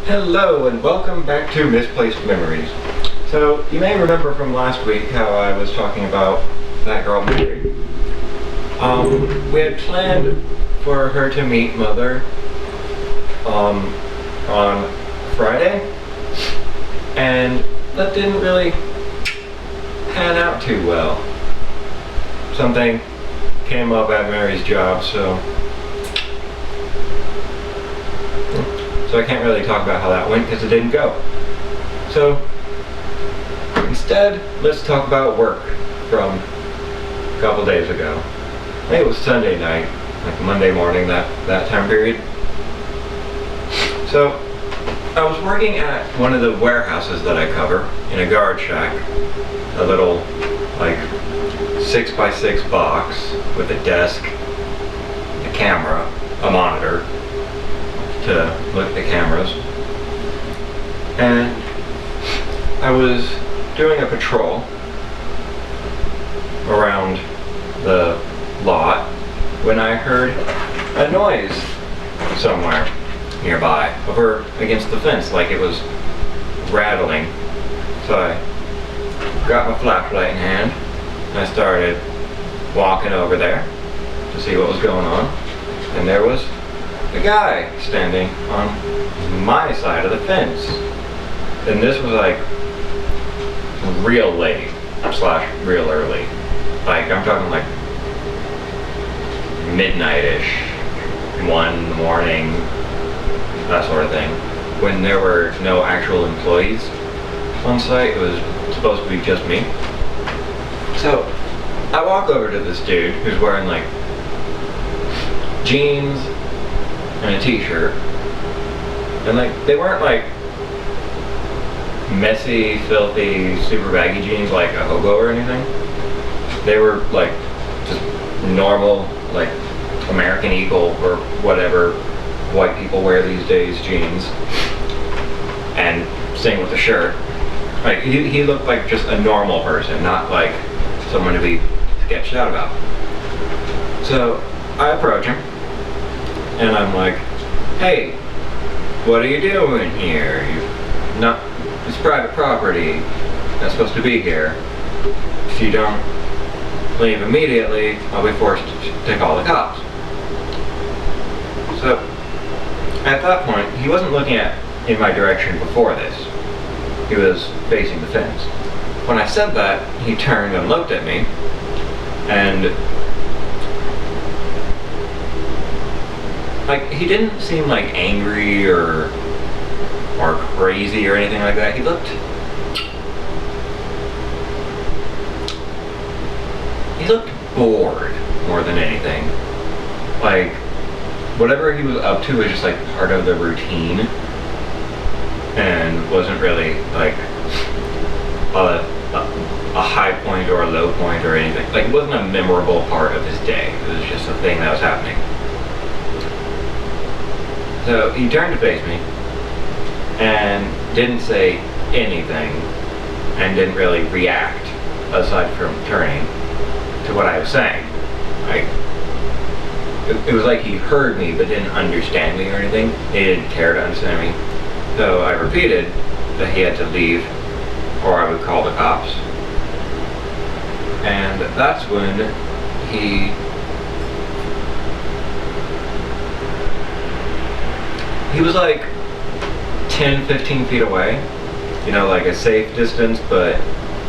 Hello and welcome back to Misplaced Memories. So you may remember from last week how I was talking about that girl Mary. We had planned for her to meet Mother on Friday, and that didn't really pan out too well. Something came up at Mary's job, so I can't really talk about how that went because it didn't go. So instead, let's talk about work from a couple days ago. I think it was Sunday night, like Monday morning, that time period. So I was working at one of the warehouses that I cover in a guard shack, a little like 6x6 box with a desk, a camera, a monitor to look at the cameras, and I was doing a patrol around the lot when I heard a noise somewhere nearby, over against the fence, like it was rattling. So I got my flashlight in hand and I started walking over there to see what was going on, and there was a guy standing on my side of the fence. And this was like real late / real early. Like I'm talking like midnight-ish, 1 in the morning, that sort of thing. When there were no actual employees on site, it was supposed to be just me. So I walk over to this dude who's wearing like jeans and a t-shirt, and like they weren't like messy, filthy, super baggy jeans like a hobo or anything. They were like just normal, like American Eagle or whatever white people wear these days jeans, and same with the shirt. Like he looked like just a normal person, not like someone to be sketched out about. So I approach him and I'm like, hey, what are you doing here? It's private property. Not supposed to be here. If you don't leave immediately, I'll be forced to call the cops. So at that point, he wasn't looking in my direction before this. He was facing the fence. When I said that, he turned and looked at me, and like he didn't seem like angry or crazy or anything like that. He looked bored more than anything. Like whatever he was up to was just like part of the routine and wasn't really like a high point or a low point or anything. Like it wasn't a memorable part of his day. It was just a thing that was happening. So he turned to face me and didn't say anything and didn't really react aside from turning to what I was saying. Like it was like he heard me but didn't understand me or anything. He didn't care to understand me. So I repeated that he had to leave or I would call the cops. And that's when he was like 10-15 feet away, you know, like a safe distance but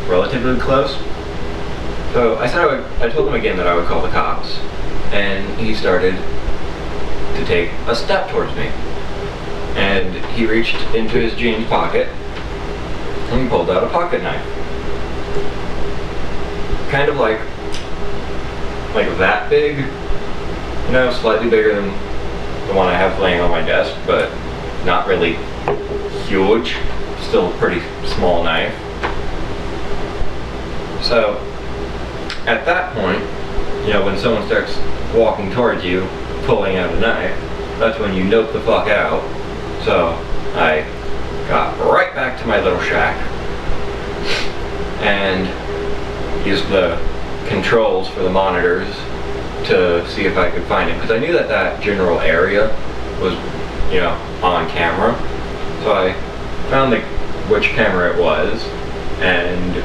relatively close. So I told him again that I would call the cops, and he started to take a step towards me, and he reached into his jeans pocket and he pulled out a pocket knife, kind of like that big, you know, slightly bigger than the one I have laying on my desk, but not really huge, still a pretty small knife. So at that point, you know, when someone starts walking towards you, pulling out a knife, that's when you nope the fuck out. So I got right back to my little shack and used the controls for the monitors to see if I could find him, because I knew that general area was, you know, on camera. So I found which camera it was, and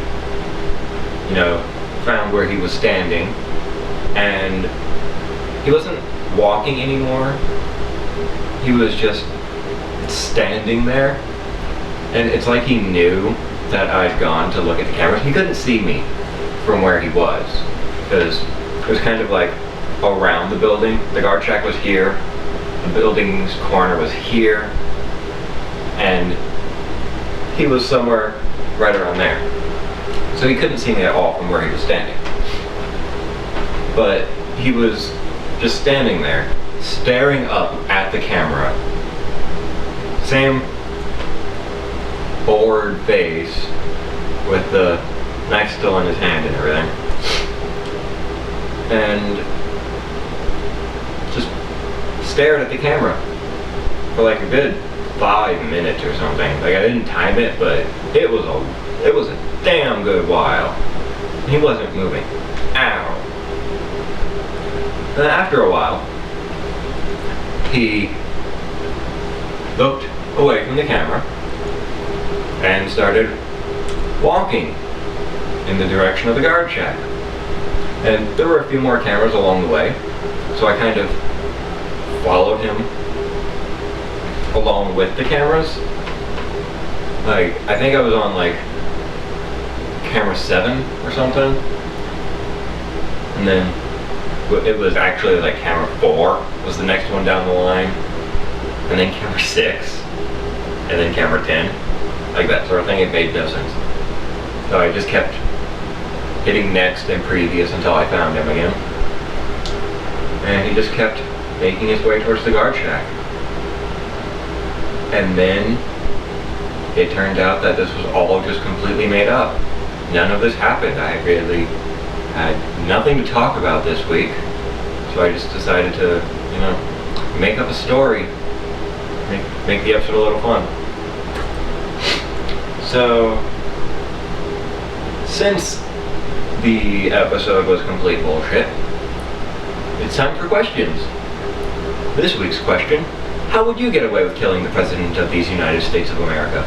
found where he was standing, and he wasn't walking anymore. He was just standing there, and it's like he knew that I'd gone to look at the cameras. He couldn't see me from where he was, because it was kind of like around the building. The guard shack was here, the building's corner was here, and he was somewhere right around there. So he couldn't see me at all from where he was standing. But he was just standing there, staring up at the camera. Same bored face with the knife still in his hand and everything. And just stared at the camera for like a good 5 minutes or something. Like, I didn't time it, but it was a damn good while. He wasn't moving. Ow. Then after a while, he looked away from the camera and started walking in the direction of the guard shack. And there were a few more cameras along the way, so I kind of followed him along with the cameras. Like, I think I was on like camera 7 or something, and then it was actually like camera 4 was the next one down the line, and then camera 6, and then camera 10, like that sort of thing. It made no sense. So I just kept hitting next and previous until I found him again, and he just kept making his way towards the guard shack. And then it turned out that this was all just completely made up. None of this happened. I really had nothing to talk about this week, so I just decided to, make up a story, make the episode a little fun. So, since the episode was complete bullshit, it's time for questions. This week's question: how would you get away with killing the President of these United States of America?